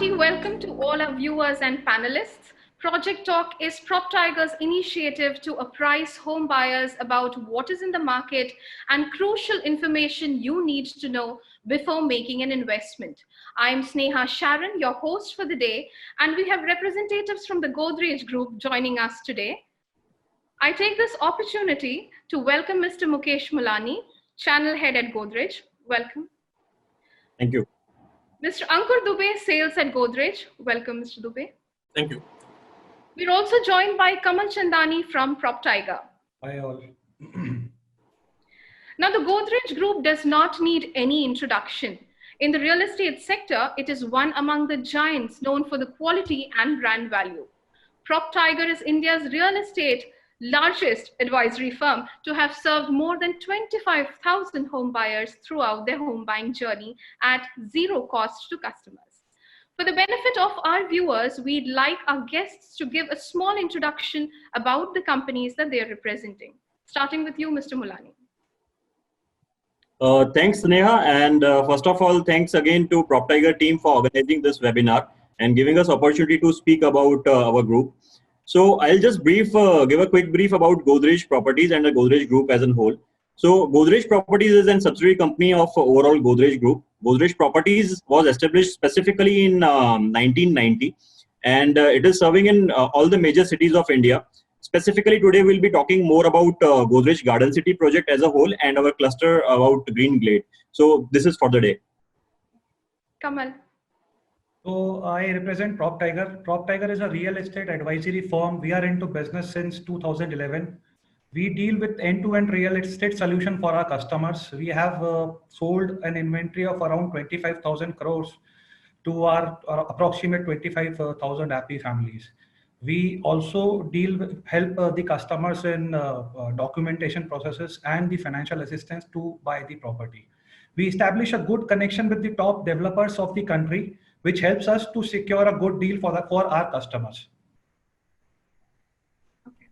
hearty welcome to all our viewers and panelists. Project Talk is PropTiger's initiative to apprise home buyers about what is in the market and crucial information you need to know before making an investment. I'm Sneha Sharon, your host for the day, and we have representatives from the Godrej Group joining us today. I take this opportunity to welcome Mr. Mukesh Mulani, Channel Head at Godrej. Welcome. Thank you. Mr. Ankur Dubey, Sales at Godrej. Welcome, Mr. Dubey. Thank you. We're also joined by Kamal Chandani from PropTiger. Hi all. Now, the Godrej Group does not need any introduction. In the real estate sector, it is one among the giants known for the quality and brand value. PropTiger is India's real estate largest advisory firm to have served more than 25,000 home buyers throughout their home buying journey at zero cost to customers. For the benefit of our viewers, we'd like our guests to give a small introduction about the companies that they are representing. Starting with you, Mr. Mulani. Thanks, Sneha. And first of all, thanks again to PropTiger team for organizing this webinar and giving us opportunity to speak about our group. So I'll just give a quick brief about Godrej Properties and the Godrej Group as a whole. So Godrej Properties is a subsidiary company of overall Godrej Group. Godrej Properties was established specifically in 1990, and it is serving in all the major cities of India. Specifically, today we'll be talking more about Godrej Garden City project as a whole and our cluster about Green Glade. So this is for the day. Kamal. So I represent PropTiger. PropTiger is a real estate advisory firm. We are into business since 2011. We deal with end-to-end real estate solution for our customers. We have sold an inventory of around 25,000 crores to our approximate 25,000 happy families. We also help the customers in documentation processes and the financial assistance to buy the property. We establish a good connection with the top developers of the country, which helps us to secure a good deal for our customers. Okay.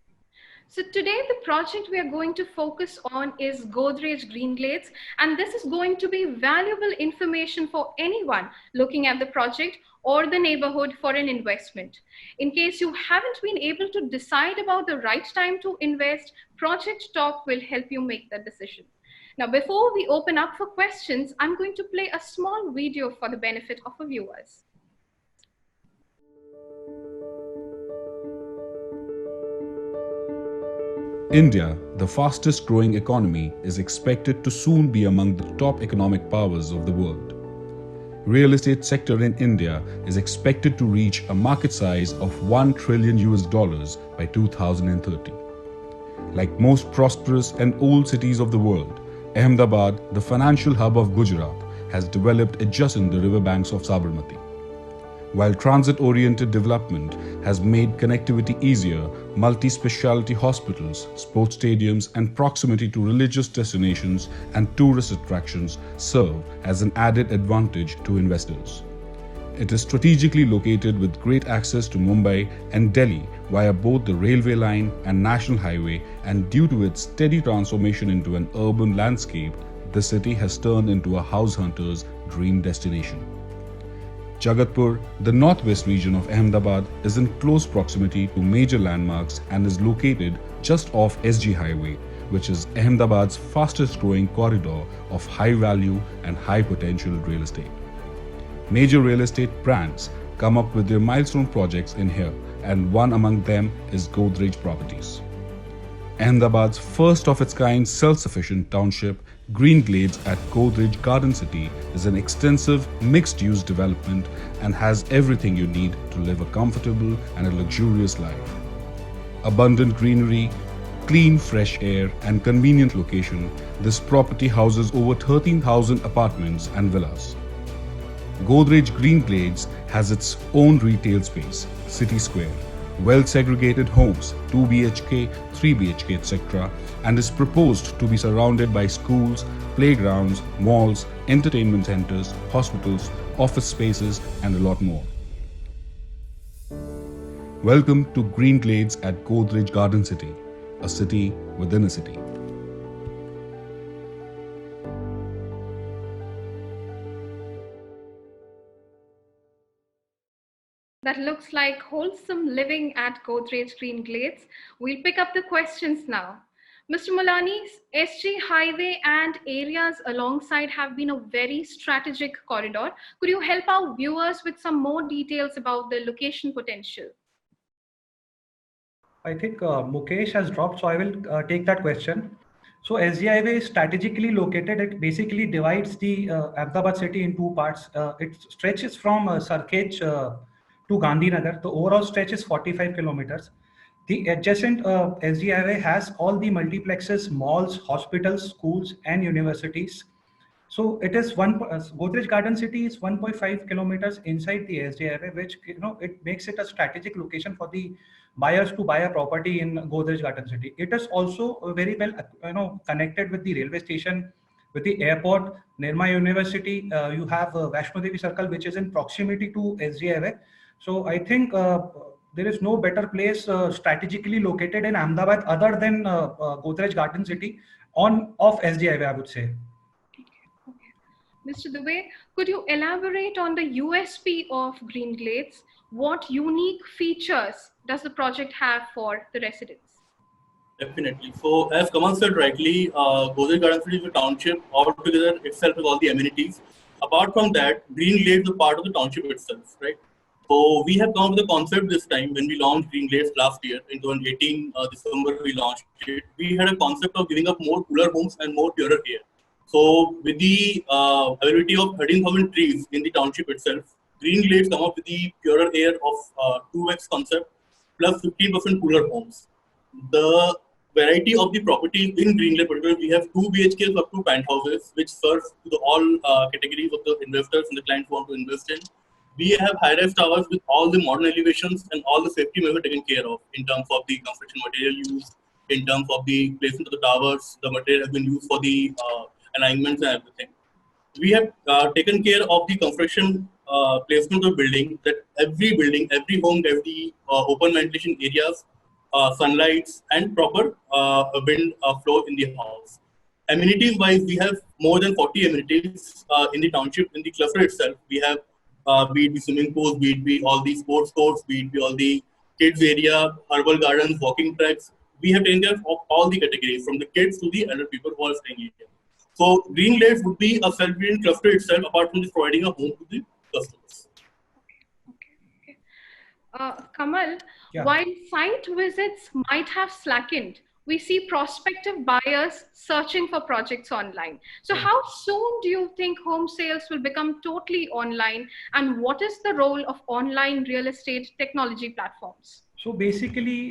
So today the project we are going to focus on is Godrej Green Glades, and this is going to be valuable information for anyone looking at the project or the neighborhood for an investment. In case you haven't been able to decide about the right time to invest, Project Talk will help you make that decision. Now, before we open up for questions, I'm going to play a small video for the benefit of our viewers. India, the fastest growing economy, is expected to soon be among the top economic powers of the world. Real estate sector in India is expected to reach a market size of $1 trillion by 2030. Like most prosperous and old cities of the world, Ahmedabad, the financial hub of Gujarat, has developed adjacent the riverbanks of Sabarmati. While transit-oriented development has made connectivity easier, multi-specialty hospitals, sports stadiums, and proximity to religious destinations and tourist attractions serve as an added advantage to investors. It is strategically located with great access to Mumbai and Delhi via both the railway line and national highway, and due to its steady transformation into an urban landscape, the city has turned into a house hunter's dream destination. Jagatpur, the northwest region of Ahmedabad, is in close proximity to major landmarks and is located just off SG Highway, which is Ahmedabad's fastest growing corridor of high value and high potential real estate. Major real estate brands come up with their milestone projects in here, and one among them is Godrej Properties. Ahmedabad's first of its kind self-sufficient township, Green Glades at Godrej Garden City, is an extensive mixed-use development and has everything you need to live a comfortable and a luxurious life. Abundant greenery, clean fresh air and convenient location, this property houses over 13,000 apartments and villas. Godrej Green Glades has its own retail space, City Square, well-segregated homes, 2 BHK, 3 BHK, etc., and is proposed to be surrounded by schools, playgrounds, malls, entertainment centers, hospitals, office spaces, and a lot more. Welcome to Green Glades at Godrej Garden City, a city within a city. that looks like wholesome living at Godrej Green Glades. We'll pick up the questions now. Mr. Mulani, SG Highway and areas alongside have been a very strategic corridor. Could you help our viewers with some more details about the location potential? I think Mukesh has dropped, so I will take that question. So SG Highway is strategically located. It basically divides the Ahmedabad city in two parts. It stretches from Sarkhej to Gandhinagar. The overall stretch is 45 kilometers. The adjacent SG Highway has all the multiplexes, malls, hospitals, schools, and universities. So it is Godrej Garden City is 1.5 kilometers inside the SG Highway, which it makes it a strategic location for the buyers to buy a property in Godrej Garden City. It is also very well connected with the railway station, with the airport, Nirma University. You have Vaishno Devi Circle, which is in proximity to SG Highway. So I think there is no better place strategically located in Ahmedabad other than Godrej Garden City off SG Highway, I would say. Mr. Dubey, could you elaborate on the USP of Green Glades? What unique features does the project have for the residents? Definitely. So, as Kamal said rightly, Godrej Garden City is a township altogether itself with all the amenities. Apart from that, Green Glades is a part of the township itself, right? So, we have come up with a concept this time when we launched Green Glades last year in 2018, December we launched it. We had a concept of giving up more cooler homes and more purer air. So, with the availability of 13,000 trees in the township itself, Green Glades come up with the purer air of 2x concept plus 15% cooler homes. The variety of the properties in Green Glades, particularly, we have 2 BHKs up to penthouses, which serves to the all categories of the investors and the clients who want to invest in. We have high-rise towers with all the modern elevations and all the safety measures taken care of in terms of the construction material used, in terms of the placement of the towers. The material has been used for the alignments and everything. We have taken care of the construction placement of building, that every building, every home gets the open ventilation areas, sunlights, and proper wind flow in the house. Amenities wise, we have more than 40 amenities in the township, in the cluster itself. We have be it the swimming pools, be it be all the sports courts, be it be all the kids area, herbal gardens, walking tracks. We have taken care of all the categories, from the kids to the elder people who are staying here. So Green Glades would be a self-contained cluster itself, apart from just providing a home to the customers. Kamal, Yeah. while site visits might have slackened, we see prospective buyers searching for projects online. So how soon do you think home sales will become totally online, and what is the role of online real estate technology platforms? So basically,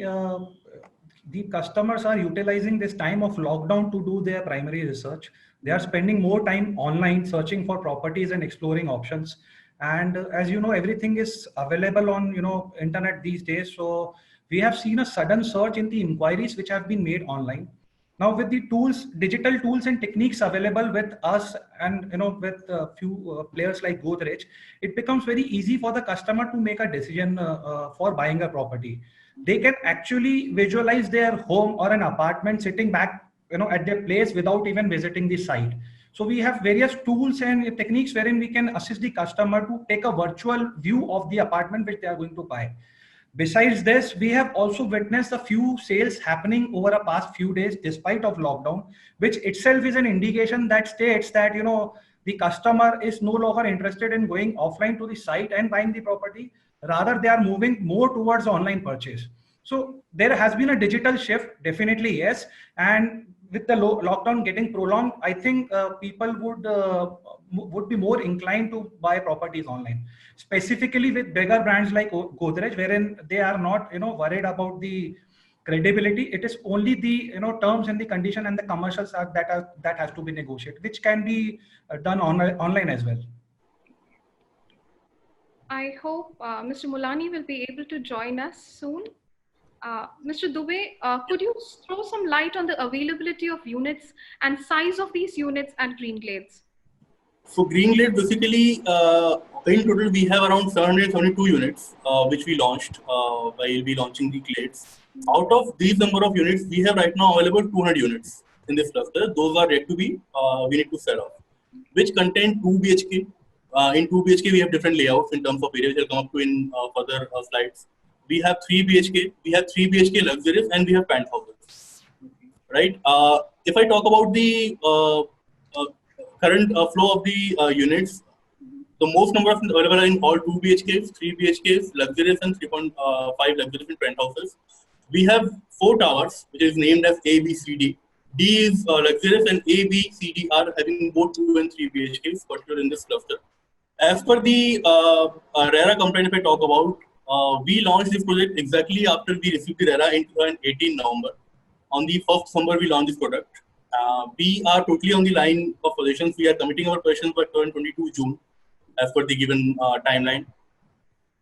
the customers are utilizing this time of lockdown to do their primary research. They are spending more time online searching for properties and exploring options. And as you know, everything is available on internet these days. So we have seen a sudden surge in the inquiries which have been made online. Now with the tools, digital tools and techniques available with us, and with a few players like Godrej, it becomes very easy for the customer to make a decision for buying a property. They can actually visualize their home or an apartment sitting back at their place without even visiting the site. So we have various tools and techniques wherein we can assist the customer to take a virtual view of the apartment which they are going to buy. Besides this, we have also witnessed a few sales happening over the past few days despite of lockdown, which itself is an indication that states that the customer is no longer interested in going offline to the site and buying the property. Rather, they are moving more towards online purchase. So there has been a digital shift, definitely yes. And with the lockdown getting prolonged, I think people would be more inclined to buy properties online, specifically with bigger brands like Godrej, wherein they are not worried about the credibility. It is only the terms and the condition and the commercials that has to be negotiated, which can be done online as well. I hope Mr. Mulani will be able to join us soon. Mr. Dubey, could you throw some light on the availability of units and size of these units at Green Glades? So Green Glades, basically, in total we have around 772 units, which we launched while we launching the Glades. Out of these number of units, we have right now available 200 units in this cluster. Those are yet to be, we need to sell off, which contain 2 BHK, in 2 BHK, we have different layouts in terms of area, which I'll come up to in further slides. We have 3 BHK, we have 3 BHK luxurious, and we have penthouses. Right? If I talk about the current flow of the units, the most number of available are in all 2 BHKs, 3 BHKs, luxurious, and 3.5 luxurious and penthouses. We have 4 towers, which is named as A, B, C, D. D is luxurious, and A, B, C, D are having both 2 and 3 BHKs, particularly in this cluster. As per the RERA complaint, if I talk about, we launched this project exactly after we received the RERA in 2018 November. On the 1st December, we launched this product. We are totally on the line of positions. We are committing our positions by 2022 June, as per the given timeline.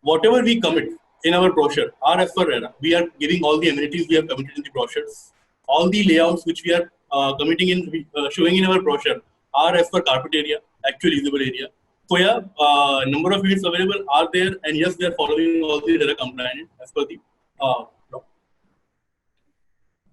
Whatever we commit in our brochure are as per RERA. We are giving all the amenities we have committed in the brochures. All the layouts which we are committing in, showing in our brochure are as per carpet area, actual usable area. So yeah, number of units available are there, and yes, they are following all the RERA compliant as per the law.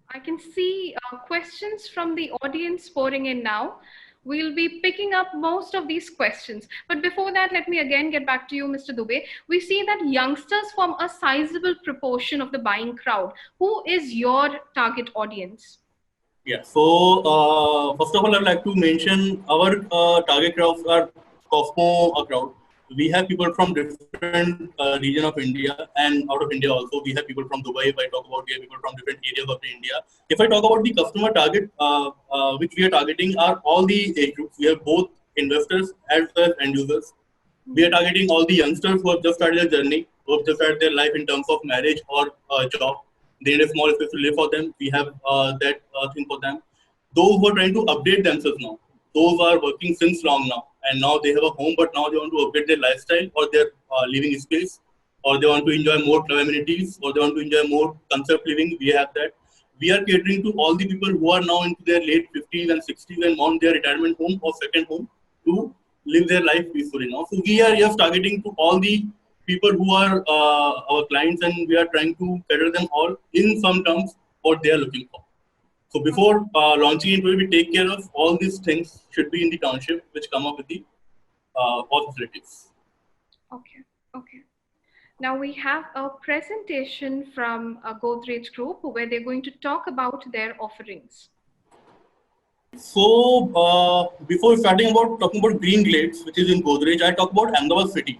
I can see questions from the audience pouring in now. We'll be picking up most of these questions. But before that, let me again get back to you, Mr. Dubey. We see that youngsters form a sizable proportion of the buying crowd. Who is your target audience? Yeah, so first of all, I'd like to mention our target crowds are Cosmo crowd. We have people from different region of India and out of India also. We have people from Dubai. If I talk about, we have people from different areas of India. If I talk about the customer target, which we are targeting are all the age groups. We have both investors as well as end users. We are targeting all the youngsters who have just started their journey, who have just started their life in terms of marriage or job. They need a small space to live for them. We have that thing for them. Those who are trying to update themselves now, those are working since long now, and now they have a home, but now they want to upgrade their lifestyle or their living space, or they want to enjoy more club amenities, or they want to enjoy more concept living. We have that. We are catering to all the people who are now into their late 50s and 60s and want their retirement home or second home to live their life peacefully now. So we are just targeting to all the people who are our clients, and we are trying to cater them all in some terms what they are looking for. So before launching it, we take care of all these things should be in the township, which come up with the all facilities. Okay, okay. Now we have a presentation from a Godrej Group where they're going to talk about their offerings. So before talking about Green Glades, which is in Godrej, I talk about Ahmedabad city.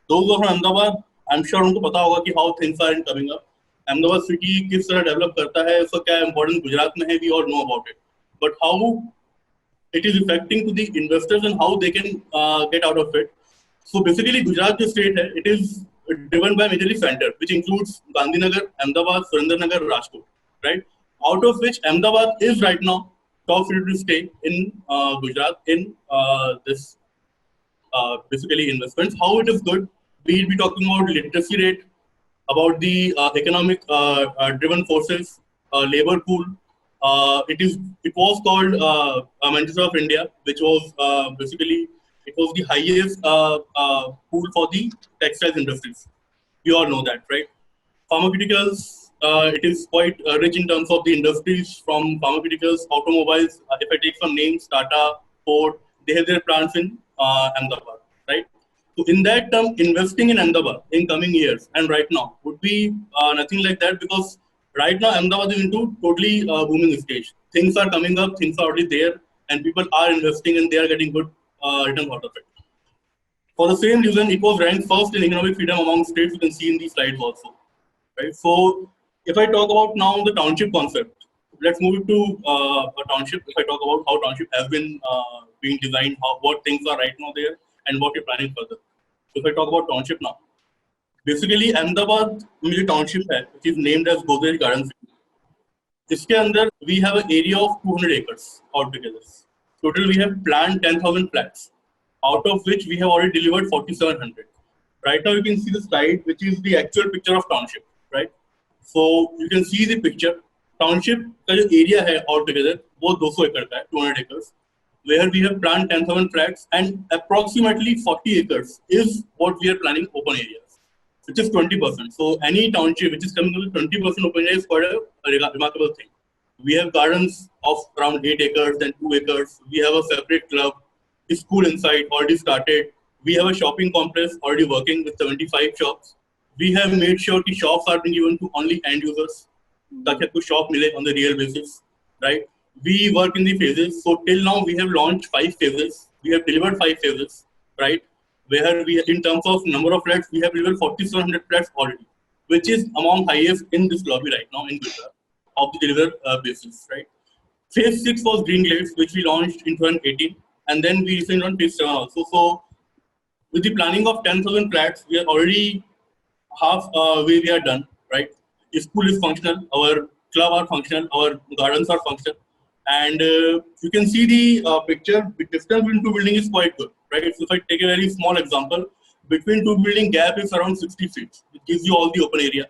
Those who are from Ahmedabad, I'm sure उनको पता होगा कि how things are coming up. Ahmedabad city किस तरह develop करता है, उसका क्या इम्पोर्टेंस गुजरात में है, we all know about it. But how it is affecting to the investors and how they can get out of it. So basically, Gujarat जो state है, it is driven by majorly center, which includes Gandhinagar, Ahmedabad, Surendranagar, Rajkot, right? Out of which Ahmedabad is right now top city to stay in Gujarat in this basically investments. How it is good, we'll be talking about literacy rate, about the economic driven forces, labor pool. It was called Manchester of India, which was basically it was the highest pool for the textiles industries. We all know that, right? Pharmaceuticals, it is quite rich in terms of the industries from pharmaceuticals, automobiles. If I take some names, Tata, Ford, they have their plants in Ahmedabad, right? So in that term, investing in Ahmedabad in coming years and right now would be nothing like that, because right now Ahmedabad is into totally booming stage. Things are coming up, things are already there, and people are investing and they are getting good returns out of it. For the same reason, it was ranked first in economic freedom among states. You can see in these slides also, right? So if I talk about now the township concept, let's move it to a township. If I talk about how township has been being designed, what things are right now there, and what you're planning further. So if I talk about township now, basically Ahmedabad में जो township है, which is named as Godrej Garden City, इसके अंदर we have an area of 200 acres altogether. Total we have planned 10,000 flats, out of which we have already delivered 4,700. Right now you can see the slide, which is the actual picture of township, right? So you can see the picture. Township का जो area है altogether वो 200 एकड़ का है, 200 acres, where we have planned 10,000 flats, and approximately 40 acres is what we are planning open areas, which is 20%. So any township which is coming with 20% open area is quite a remarkable thing. We have gardens of around 8 acres and 2 acres. We have a separate club, a school inside already started. We have a shopping complex already working with 75 shops. We have made sure the shops are being given to only end users, ताकि आपको shop मिले on the real basis, right? We work in the phases. So till now we have launched 5 phases. We have delivered 5 phases, right? Where we, in terms of number of flats, we have delivered 4,700 flats already, which is among highest in this lobby right now in Gujarat of the delivered basis, right? Phase 6 was Green Glades, which we launched in 2018, and then we recently launched Phase 7 also. So with the planning of 10,000 flats, we are already half way we are done, right? The school is functional, our club are functional, our gardens are functional, and you can see the picture. The distance between two buildings is quite good, right? So if I take a very small example, between two building gap is around 60 feet. It gives you all the open area,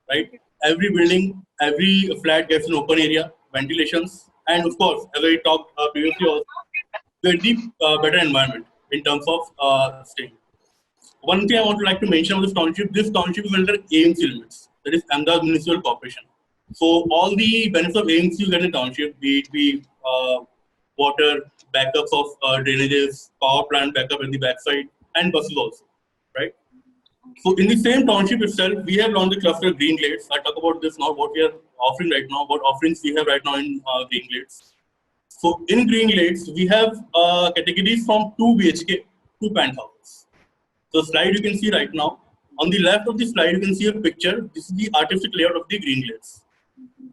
right? Every building, every flat gets an open area, ventilations, and of course, as I talked previously, also get the better environment in terms of staying. One thing I want to like to mention about this township is under AMC limits, that is Ahmedabad Municipal Corporation. So all the benefits of AMC you get in township, be it be water, backups of drainages, power plant backup at the backside, and buses also, right? So in the same township itself, we have launched the cluster Green Glades. I talk about this now, what we are offering right now, what offerings we have right now in Green Glades. So in Green Glades, we have categories from 2 BHK to penthouses. So slide you can see right now. On the left of the slide, you can see a picture. This is the artistic layout of the Green Glades.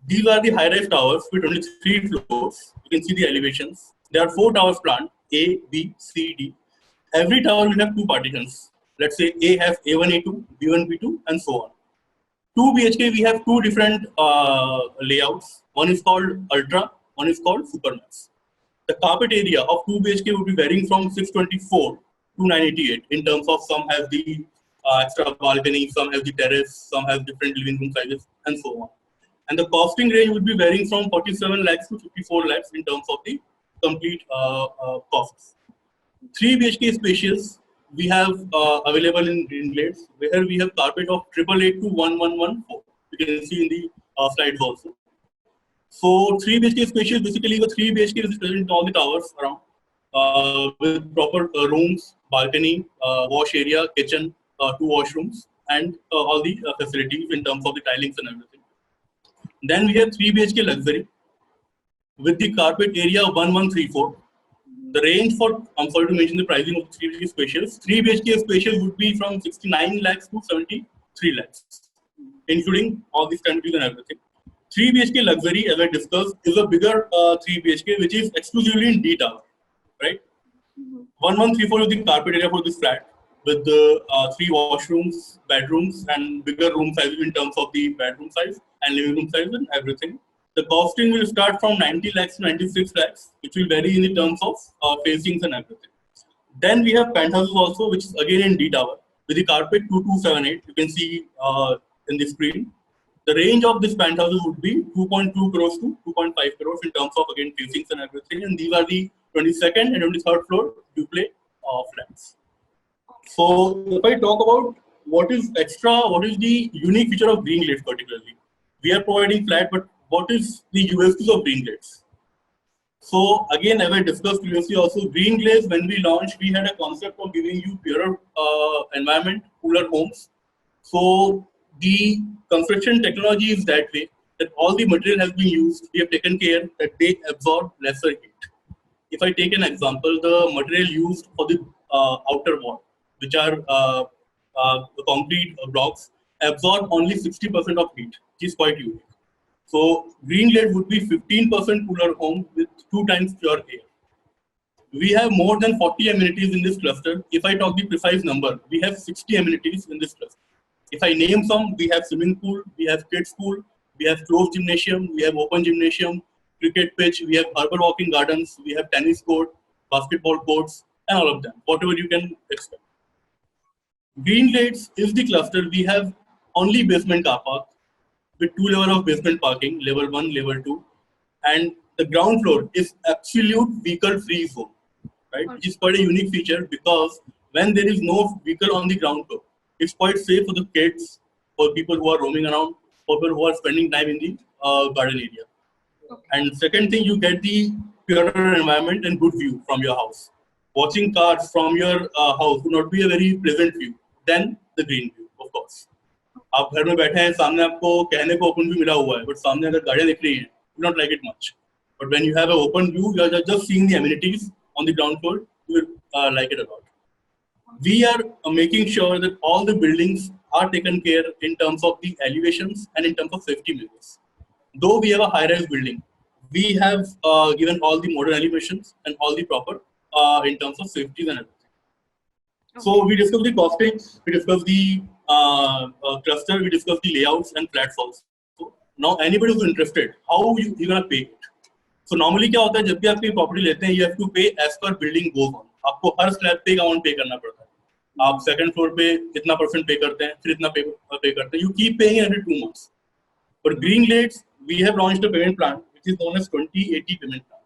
These are the high-rise towers with only 3 floors. You can see the elevations. There are 4 towers planned, A, B, C, D. Every tower will have 2 partitions. Let's say A has A1, A2, B1, B2, and so on. 2 BHK, we have 2 different layouts. One is called Ultra, one is called Supermax. The carpet area of 2 BHK would be varying from 624 to 988 in terms of some have the extra balcony, some have the terrace, some have different living room sizes, and so on. And the costing range would be varying from 47 lakhs to 54 lakhs in terms of the complete costs. 3 BHK spacious we have available in Green Glades, where we have carpet of 888 to 1114. You can see in the slides also. So 3 BHK spacious, basically the 3 BHK is present in all the towers around with proper rooms, balcony, wash area, kitchen, 2 washrooms, and all the facilities in terms of the tilings and everything. Then we have 3 BHK luxury with the carpet area 1134. The range for, I'm sorry to mention the pricing of 3 BHK spacious. 3 BHK spacious would be from 69 lakhs to 73 lakhs, including all these countries and everything. 3 BHK luxury, as I discussed, is a bigger 3 BHK, which is exclusively in D tower, right? 1134 is the carpet area for this flat, with the 3 washrooms, bedrooms, and bigger room sizes in terms of the bedroom size and living room size and everything. The costing will start from 90 lakhs to 96 lakhs, which will vary in the terms of facings and everything. Then we have penthouses also, which is again in D tower, with the carpet 2278. You can see in the screen. The range of this penthouses would be 2.2 crores to 2.5 crores in terms of again facings and everything. And these are the 22nd and 23rd floor duplex flats. So if I talk about what is extra, what is the unique feature of Green Glades particularly? We are providing flat, but what is the USPs of Green Glades? So again, as I discussed previously also, Green Glades, when we launched, we had a concept of giving you purer environment, cooler homes. So the construction technology is that way, that all the material has been used. We have taken care that they absorb lesser heat. If I take an example, the material used for the outer wall, which are the concrete blocks, absorb only 60% of heat, which is quite unique. So Green Glades would be 15% cooler home with 2 times pure air. We have more than 40 amenities in this cluster. If I talk the precise number, we have 60 amenities in this cluster. If I name some, we have swimming pool, we have kids pool, we have closed gymnasium, we have open gymnasium, cricket pitch, we have herbal walking gardens, we have tennis court, basketball courts, and all of them, whatever you can expect. Green Glades is the cluster. We have only basement car park with 2 levels of basement parking, level 1, level 2, and the ground floor is absolute vehicle-free zone, right? Which is quite a unique feature because when there is no vehicle on the ground floor, it's quite safe for the kids, for people who are roaming around, for people who are spending time in the garden area. Okay. And second thing, you get the purer environment and good view from your house. watching cars from your house would not be a very pleasant view than the green view, of course. आप घर में बैठे हैं, सामने आपको कहने को open view मिला हुआ है, but सामने अगर गाड़ियां दिख रही हैं, you not like it much. But when you have an open view, you are just seeing the amenities on the ground floor, you will like it a lot. We are making sure that all the buildings are taken care in terms of the elevations and in terms of safety measures. Though we have a high-rise building, we have given all the modern elevations and all the proper in terms of safety and everything. Okay. So we discussed the costing, we discussed the cluster, we discussed the layouts and flats also. So now anybody who's interested, how you're gonna pay it? So normally क्या होता है, जब भी आप कोई property लेते हैं, you have to pay as per building goes on. आपको हर स्लैब पे एक अमाउंट पे करना पड़ता है. आप सेकंड फ्लोर पे इतना % पे करते हैं, फिर इतना पे करते हैं. You keep paying every 2 months. For Greenlates, we have launched a payment plan which is known as 20/80 payment plan.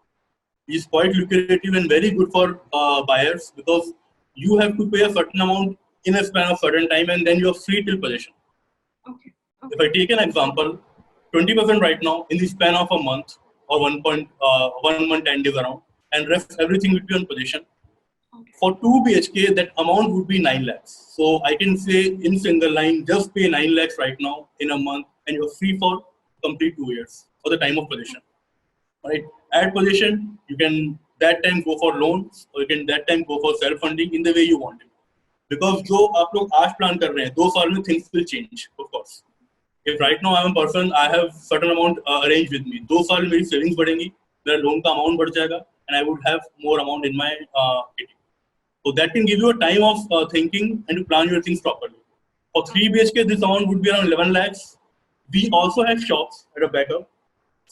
It is quite lucrative and very good for buyers because you have to pay a certain amount in a span of certain time and then you are free till possession. Okay. If I take an example, 20% right now in the span of a month or 1 month 10 days around, and rest everything will be on possession. Okay. For 2 BHK, that amount would be 9 lakhs. So I can say in single line, just pay 9 lakhs right now in a month and you're free for complete 2 years for the time of possession. Right? At possession, you can that time go for loans or you can that time go for self-funding in the way you want it. Because जो आप लोग आज plan कर रहे हैं, 2 साल में things will change, of course. If right now I'm a person, I have certain amount arranged with me. 2 साल में मेरी savings बढ़ेंगी, मेरा loan का amount बढ़ जाएगा, and I would have more amount in my kitty. So that can give you a time of thinking and to plan your things properly. For 3 BHK, this amount would be around 11 lakhs. We also have shops at a backup.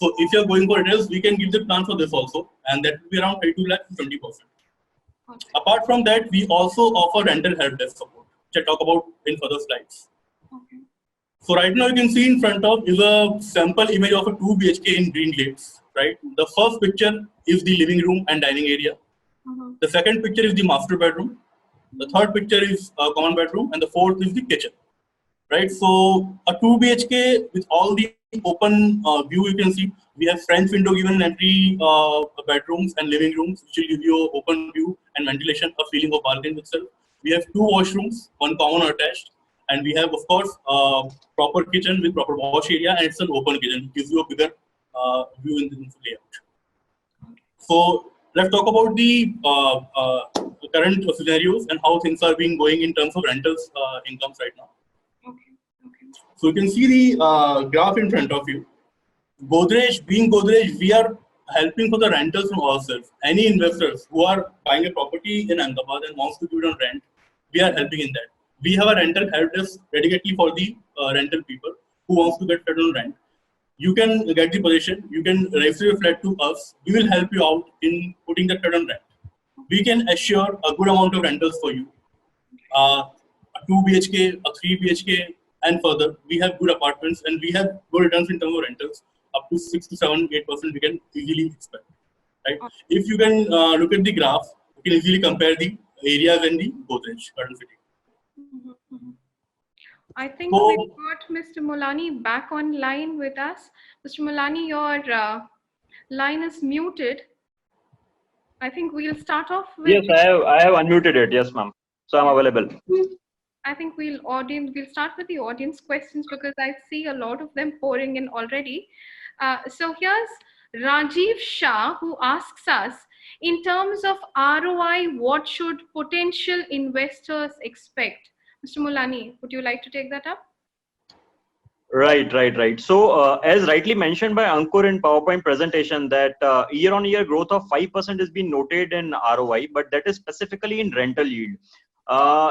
So if you're going for rentals, we can give the plan for this also, and that will be around 32 lakhs to 20%. Okay. Apart from that, we also offer rental help desk support, which I'll talk about in further slides. Okay. So right now you can see in front of is a sample image of a 2 BHK in Greenlates, right? The first picture is the living room and dining area. The second picture is the master bedroom. The third picture is a common bedroom, and the fourth is the kitchen, right? So a 2 BHK with all the open view, you can see we have French window given in every bedrooms and living rooms, which will give you open view and ventilation, a feeling of balcony itself. We have 2 washrooms, 1 common attached, and we have, of course, proper kitchen with proper wash area, and it's an open kitchen. It gives you a bigger view in the layout. So let's talk about the current scenarios and how things are being going in terms of rentals incomes right now. So you can see the graph in front of you. Godrej, being Godrej, we are helping for the rentals from ourselves. Any investors who are buying a property in Ahmedabad and wants to give it on rent, we are helping in that. We have a rental help desk dedicatedly for the rental people who wants to get flat on rent. You can get the possession, you can register your flat to us. We will help you out in putting the flat on rent. We can assure a good amount of rentals for you. A 2 BHK, a 3 BHK, and further, we have good apartments and we have good returns in terms of rentals, up to 6 to 7, 8% we can easily expect. Right? If you can look at the graph, you can easily compare the areas and the Godrej current city. I think we've got Mr. Mulani back online with us. Mr. Mulani, your line is muted. I think we'll start off with... Yes, I have unmuted it. Yes, ma'am. So I'm available. I think we'll start with the audience questions because I see a lot of them pouring in already. So here's Rajiv Shah who asks us, in terms of ROI, what should potential investors expect? Mr. Mulani, would you like to take that up? Right. So as rightly mentioned by Ankur in PowerPoint presentation that year-on-year growth of 5% has been noted in ROI, but that is specifically in rental yield.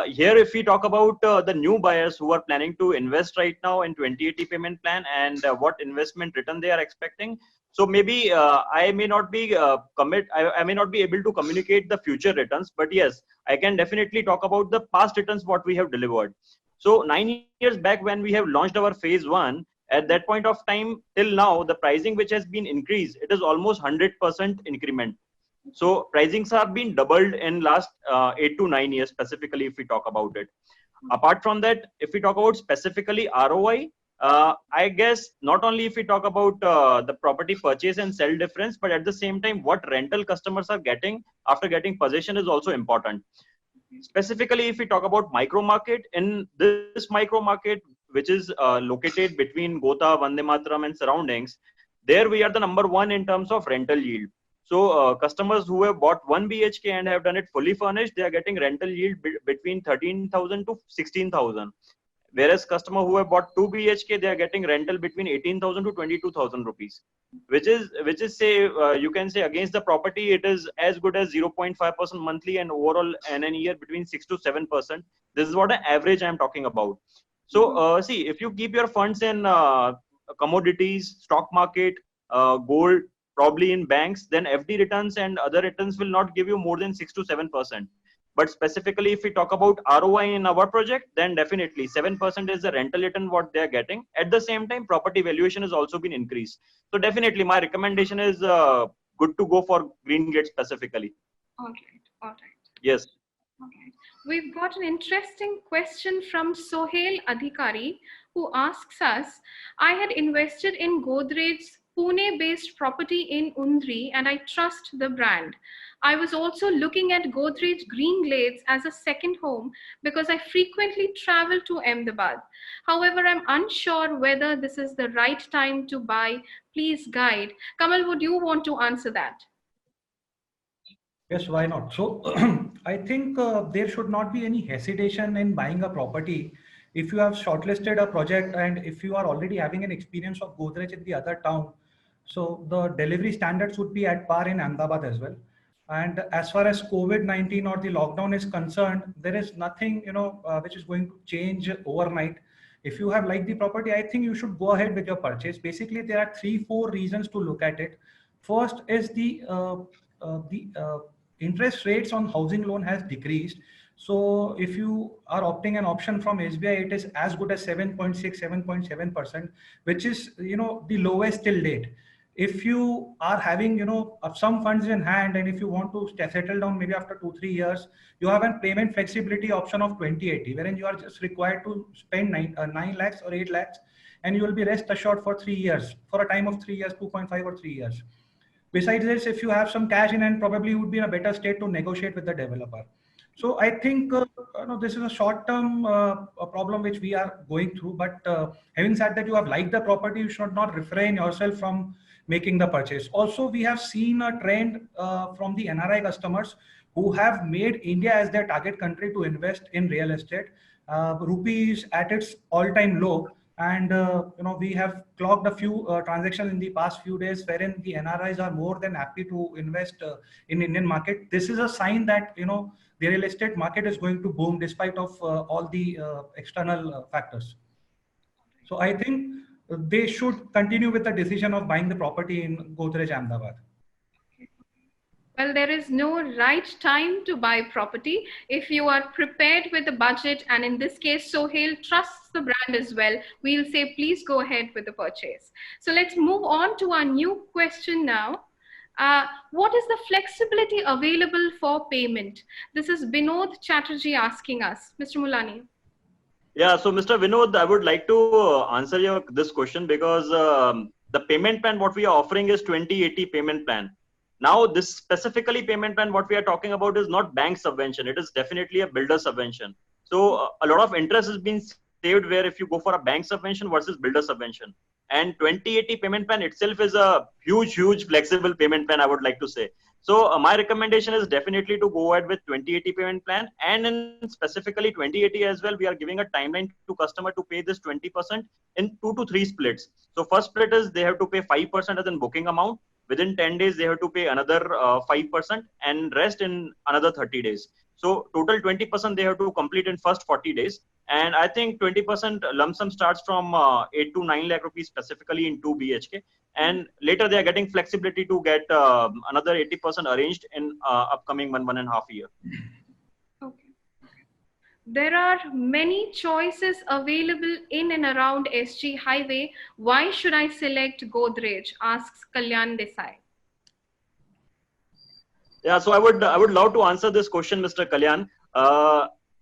Here, if we talk about the new buyers who are planning to invest right now in 20/80 payment plan and what investment return they are expecting. So maybe I may not be I may not be able to communicate the future returns, but yes, I can definitely talk about the past returns what we have delivered. So 9 years back when we have launched our phase 1, at that point of time till now, the pricing which has been increased, it is almost 100% increment. So pricings have been doubled in last 8 to 9 years, specifically if we talk about it. Apart from that, if we talk about specifically ROI, I guess not only if we talk about the property purchase and sell difference, but at the same time, what rental customers are getting after getting possession is also important. Specifically, if we talk about micro market, in this micro market, which is located between Gotha, Vande Mataram and surroundings, there we are the number one in terms of rental yield. So customers who have bought 1 BHK and have done it fully furnished, they are getting rental yield between 13,000 to 16,000. Whereas customer who have bought 2 BHK, they are getting rental between 18,000 to 22,000 rupees, which is say you can say against the property, it is as good as 0.5% monthly and overall in a year between 6 to 7%. This is what an average I am talking about. So see, if you keep your funds in commodities, stock market, gold, probably in banks, then FD returns and other returns will not give you more than 6 to 7%. But specifically, if we talk about ROI in our project, then definitely 7% is the rental return what they are getting. At the same time, property valuation has also been increased. So definitely, my recommendation is good to go for Green Gate specifically. All right, all right. Yes. Okay. We've got an interesting question from Sohail Adhikari, who asks us, I had invested in Godrej's Pune-based property in Undri and I trust the brand. I was also looking at Godrej Green Glades as a second home because I frequently travel to Ahmedabad. However, I'm unsure whether this is the right time to buy. Please guide. Kamal, would you want to answer that? Yes, why not? So I think there should not be any hesitation in buying a property. If you have shortlisted a project and if you are already having an experience of Godrej in the other town, so the delivery standards would be at par in Ahmedabad as well. And as far as COVID-19 or the lockdown is concerned, there is nothing, which is going to change overnight. If you have liked the property, I think you should go ahead with your purchase. Basically, there are 3-4 reasons to look at it. First is the interest rates on housing loan has decreased. So if you are opting an option from SBI, it is as good as 7.6, 7.7%, which is, the lowest till date. If you are having, some funds in hand, and if you want to settle down maybe after 2-3 years, you have a payment flexibility option of 20/80, wherein you are just required to spend 9 lakhs or 8 lakhs, and you will be rest assured for 3 years, for a time of 3 years, 2.5 or 3 years. Besides this, if you have some cash in hand, probably you would be in a better state to negotiate with the developer. So I think this is a short-term problem which we are going through. But having said that, you have liked the property, you should not refrain yourself from making the purchase. Also, we have seen a trend from the NRI customers who have made India as their target country to invest in real estate. Rupee is at its all-time low. And we have clocked a few transactions in the past few days wherein the NRIs are more than happy to invest in Indian market. This is a sign that the real estate market is going to boom despite of all the external factors. So I think they should continue with the decision of buying the property in Godrej Ahmedabad. Well, there is no right time to buy property if you are prepared with a budget. And in this case, Sohail trusts the brand as well. We'll say, please go ahead with the purchase. So let's move on to our new question now. What is the flexibility available for payment? This is Binod Chatterjee asking us. Mr. Mulani. Yeah, so Mr. Vinod, I would like to answer this question because the payment plan what we are offering is 20/80 payment plan. Now, this specifically payment plan, what we are talking about is not bank subvention. It is definitely a builder subvention. So a lot of interest has been saved where if you go for a bank subvention versus builder subvention. And 20/80 payment plan itself is a huge flexible payment plan, I would like to say. So my recommendation is definitely to go ahead with 20/80 payment plan. And in specifically 20/80 as well, we are giving a timeline to customer to pay this 20% in 2 to 3 splits. So first split is they have to pay 5% as in booking amount. Within 10 days, they have to pay another 5% and rest in another 30 days. So total 20% they have to complete in first 40 days. And I think 20% lump sum starts from 8 to 9 lakh rupees specifically in 2 BHK. And later they are getting flexibility to get another 80% arranged in upcoming 1.5 year. Okay. There are many choices available in and around SG Highway. Why should I select Godrej? Asks Kalyan Desai. Yeah, so I would love to answer this question, Mr. Kalyan.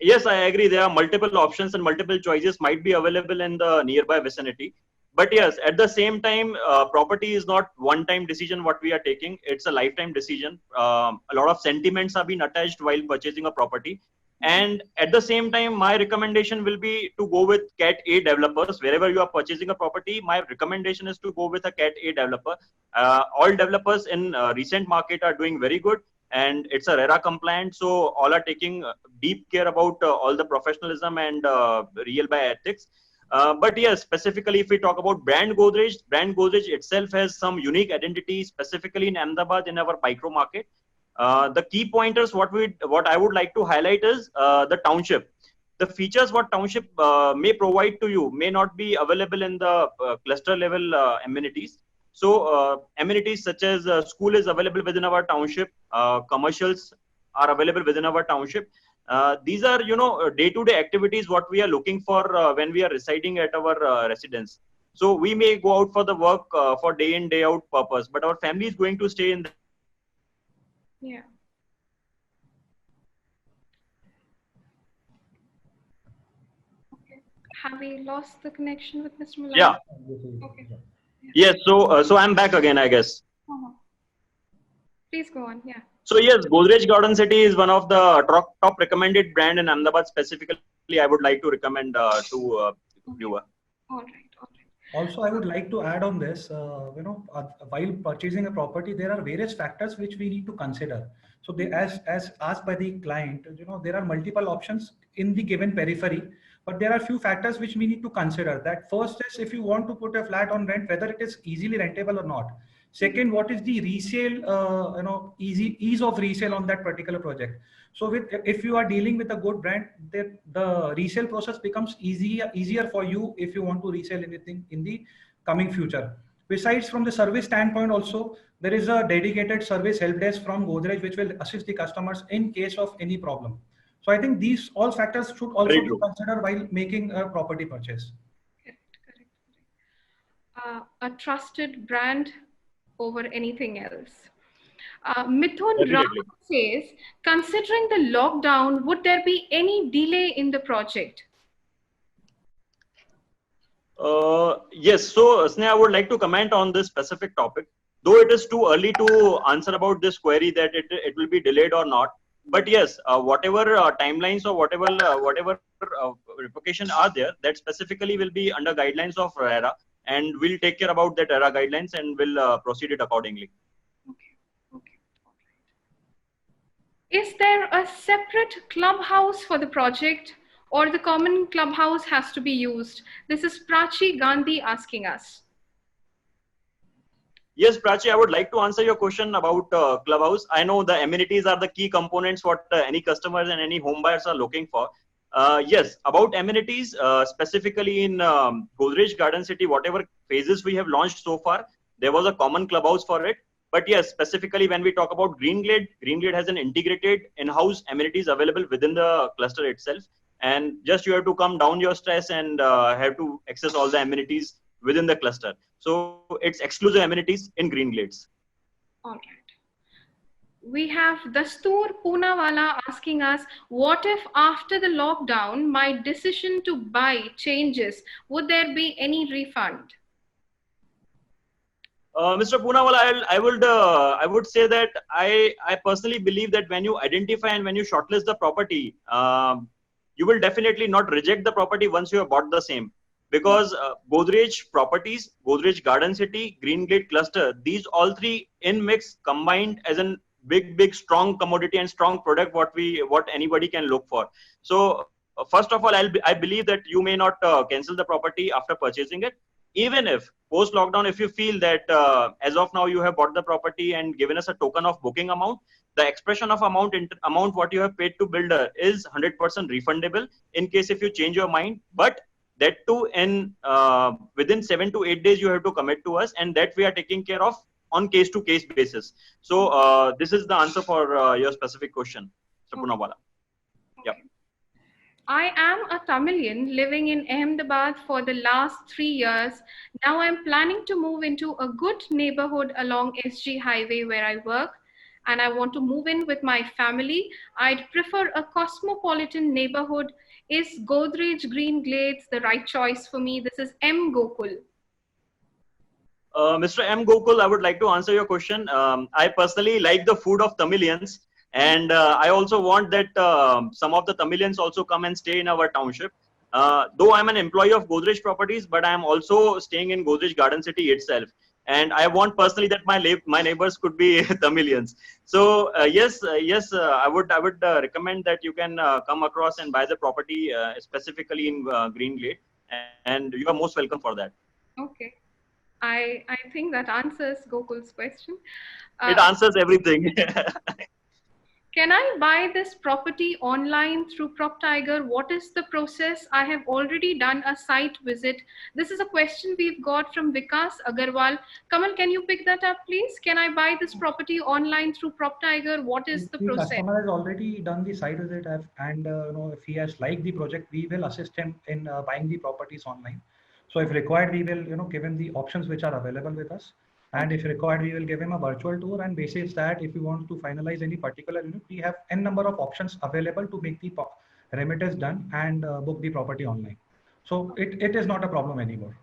yes, I agree. There are multiple options and multiple choices might be available in the nearby vicinity. But yes, at the same time, property is not one-time decision what we are taking. It's a lifetime decision. A lot of sentiments are being attached while purchasing a property. And at the same time, my recommendation will be to go with Cat A developers. Wherever you are purchasing a property, my recommendation is to go with a Cat A developer. All developers in recent market are doing very good, and it's a RERA compliant. So all are taking deep care about all the professionalism and real by ethics. But yes, specifically if we talk about brand Godrej itself has some unique identity, specifically in Ahmedabad in our micro market. The key pointers what I would like to highlight is the township. The features what township may provide to you may not be available in the cluster level amenities. So amenities such as school is available within our township, commercials are available within our township. These are, day-to-day activities what we are looking for when we are residing at our residence. So we may go out for the work for day in day out purpose, but our family is going to stay in. Yeah. Okay. Have we lost the connection with Mr. Mulan? Yeah. Okay. Yes. So I'm back again, I guess. Uh-huh. Please go on. Yeah. So yes, Godrej Garden City is one of the top recommended brand in Ahmedabad. Specifically, I would like to recommend to viewer. All right. All right. Also, I would like to add on this, while purchasing a property, there are various factors which we need to consider. So they, as asked by the client, there are multiple options in the given periphery, but there are few factors which we need to consider. That first is if you want to put a flat on rent, whether it is easily rentable or not. Second, what is the resale, ease of resale on that particular project. So if you are dealing with a good brand, the resale process becomes easier for you if you want to resell anything in the coming future. Besides, from the service standpoint also, there is a dedicated service help desk from Godrej which will assist the customers in case of any problem. So I think these all factors should also be considered while making a property purchase. Correct. A trusted brand over anything else. Mithun Ram says, considering the lockdown, would there be any delay in the project? Yes. So, Sneha, I would like to comment on this specific topic. Though it is too early to answer about this query that it will be delayed or not. But yes, whatever timelines or whatever replication are there, that specifically will be under guidelines of RERA, and we'll take care about that RERA guidelines and will proceed it accordingly. Okay. Is there a separate clubhouse for the project, or the common clubhouse has to be used? This is Prachi Gandhi asking us. Yes, Prachi, I would like to answer your question about clubhouse. I know the amenities are the key components what any customers and any home buyers are looking for. Yes, about amenities, specifically in Godrej Garden City, whatever phases we have launched so far, there was a common clubhouse for it. But yes, specifically when we talk about Greenglade, Greenglade has an integrated in-house amenities available within the cluster itself. And just you have to come down your stress and have to access all the amenities within the cluster. So it's exclusive amenities in Greenglades. All right. We have Dastur Poonawala asking us, what if after the lockdown, my decision to buy changes? Would there be any refund? Mr. Poonawala, I would say that I personally believe that when you identify and when you shortlist the property, you will definitely not reject the property once you have bought the same. Because Godrej properties, Godrej Garden City, Greenglade cluster, these all three in mix combined as a big strong commodity and strong product what anybody can look for. So first of all, I believe that you may not cancel the property after purchasing it. Even if post lockdown, if you feel that as of now you have bought the property and given us a token of booking amount, the expression of amount what you have paid to builder is 100% refundable in case if you change your mind. But that too in within 7 to 8 days you have to commit to us, and that we are taking care of on case to case basis. So this is the answer for your specific question, Mr. Poonawala. Yep. I am a Tamilian living in Ahmedabad for the last 3 years. Now I'm planning to move into a good neighborhood along SG Highway where I work. and I want to move in with my family, I'd prefer a cosmopolitan neighborhood. Is Godrej Green Glades the right choice for me? This is M. Gokul. Mr. M. Gokul, I would like to answer your question. I personally like the food of Tamilians, and I also want that some of the Tamilians also come and stay in our township. Though I'm an employee of Godrej Properties, but I'm also staying in Godrej Garden City itself. And I want personally that my neighbors could be Tamilians. So yes, I would recommend that you can come across and buy the property specifically in Green Glade, and you are most welcome for that. Okay. I think that answers Gokul's question. It answers everything. Can I buy this property online through PropTiger? What is the process? I have already done a site visit. This is a question we've got from Vikas Agarwal. Kamal, can you pick that up, please? Can I buy this property online through PropTiger? What is the process? The customer has already done the site visit, and if he has liked the project, we will assist him in buying the properties online. So if required, we will give him the options which are available with us. And if required, we will give him a virtual tour, and basis that, if you want to finalize any particular unit, we have n number of options available to make the remittance done and book the property online. So it is not a problem anymore.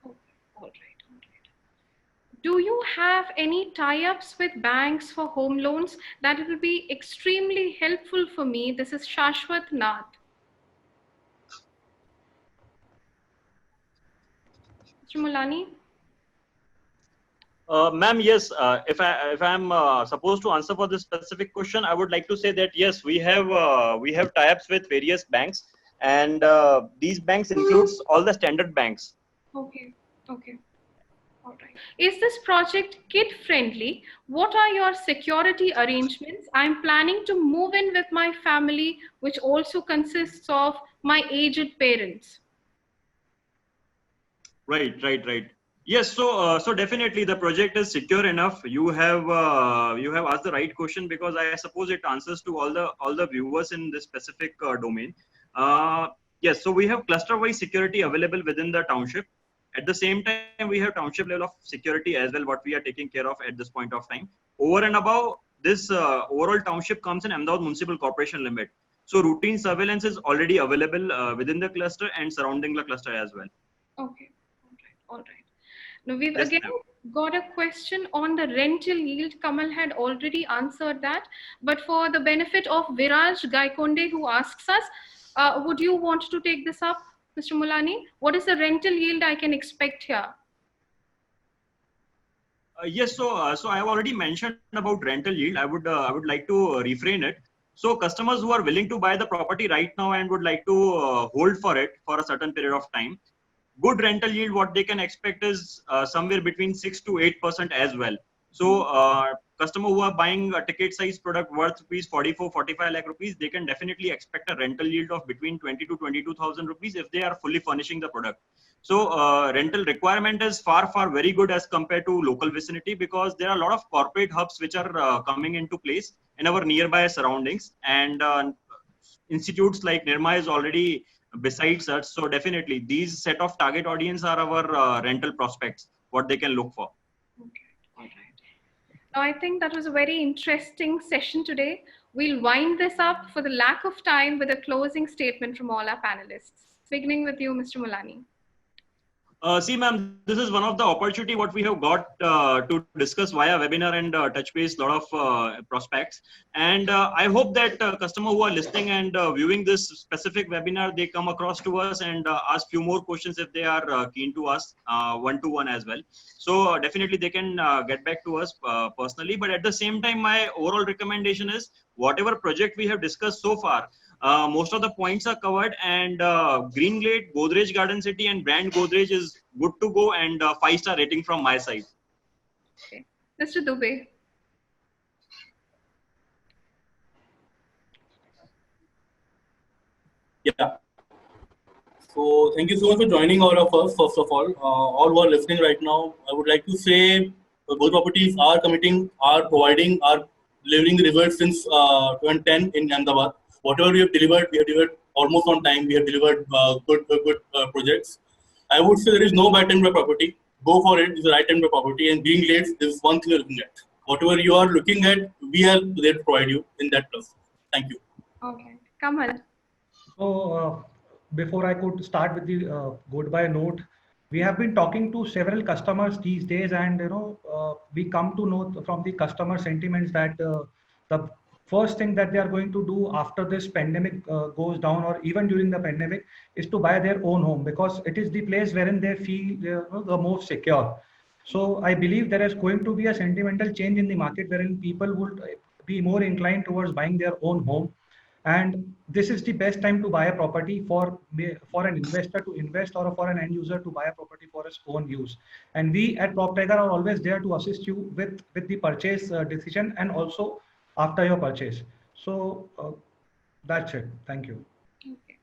Okay. All right. Do you have any tie-ups with banks for home loans? That will be extremely helpful for me. This is Shashwat Nath. Mr. Mulani? Ma'am, yes. If I'm supposed to answer for this specific question, I would like to say that yes, we have tie-ups with various banks, and these banks includes all the standard banks. Okay. All right. Is this project kid-friendly? What are your security arrangements? I'm planning to move in with my family, which also consists of my aged parents. Right. Yes, so definitely the project is secure enough. You have asked the right question, because I suppose it answers to all the viewers in this specific domain. Yes, so we have cluster-wise security available within the township. At the same time, we have township level of security as well, what we are taking care of at this point of time. Over and above this, overall township comes in Ahmedabad Municipal Corporation limit. So routine surveillance is already available within the cluster and surrounding the cluster as well. Okay. All right. Now we've again got a question on the rental yield. Kamal had already answered that, but for the benefit of Viraj Gaikonde, who asks us, would you want to take this up, Mr. Mulani? What is the rental yield I can expect here? Yes, so I have already mentioned about rental yield. I would like to refrain it. So customers who are willing to buy the property right now and would like to hold for it for a certain period of time, good rental yield, what they can expect is somewhere between 6 to 8% as well. So customer who are buying a ticket size product worth rupees 44-45 lakh rupees, they can definitely expect a rental yield of between 20 to 22,000 rupees if they are fully furnishing the product. So rental requirement is far very good as compared to local vicinity, because there are a lot of corporate hubs which are coming into place in our nearby surroundings, and institutes like Nirma is already besides us. So definitely these set of target audience are our rental prospects, what they can look for. Okay. All right. Now I think that was a very interesting session today. We'll wind this up for the lack of time with a closing statement from all our panelists. Beginning with you, Mr. Mulani. See, ma'am, this is one of the opportunity what we have got to discuss via webinar and touch base lot of prospects. And I hope that customer who are listening and viewing this specific webinar, they come across to us and ask few more questions if they are keen to us one-to-one as well. So definitely they can get back to us personally. But at the same time, my overall recommendation is whatever project we have discussed so far, most of the points are covered, and Green Glade, Godrej Garden City and brand Godrej is good to go, and 5-star rating from my side. Okay. Mr. Dubey. Yeah. So thank you so much for joining all of us. First of all who are listening right now, I would like to say Godrej Properties are committing, are providing, are delivering the results since 2010 in Ahmedabad. Whatever we have delivered almost on time. We have delivered good projects. I would say there is no bad time for property. Go for it. It's the right time for property. And Green Glades is one thing you're looking at. Whatever you are looking at, we are there to provide you in that process. Thank you. Okay, Kamal. So before I could start with the goodbye note, we have been talking to several customers these days, and we come to know from the customer sentiments that the first thing that they are going to do after this pandemic goes down, or even during the pandemic, is to buy their own home, because it is the place wherein they feel the most secure. So I believe there is going to be a sentimental change in the market wherein people would be more inclined towards buying their own home, and this is the best time to buy a property for an investor to invest, or for an end user to buy a property for his own use. And we at PropTiger are always there to assist you with the purchase decision, and also after your purchase. So that's it. Thank you. Okay.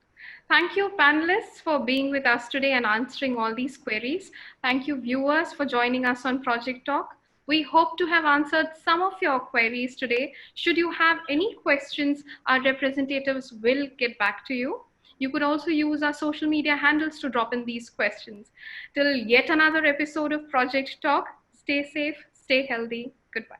Thank you, panelists, for being with us today and answering all these queries. Thank you, viewers, for joining us on Project Talk. We hope to have answered some of your queries today. Should you have any questions, our representatives will get back to you. You could also use our social media handles to drop in these questions. Till yet another episode of Project Talk, stay safe, stay healthy. Goodbye.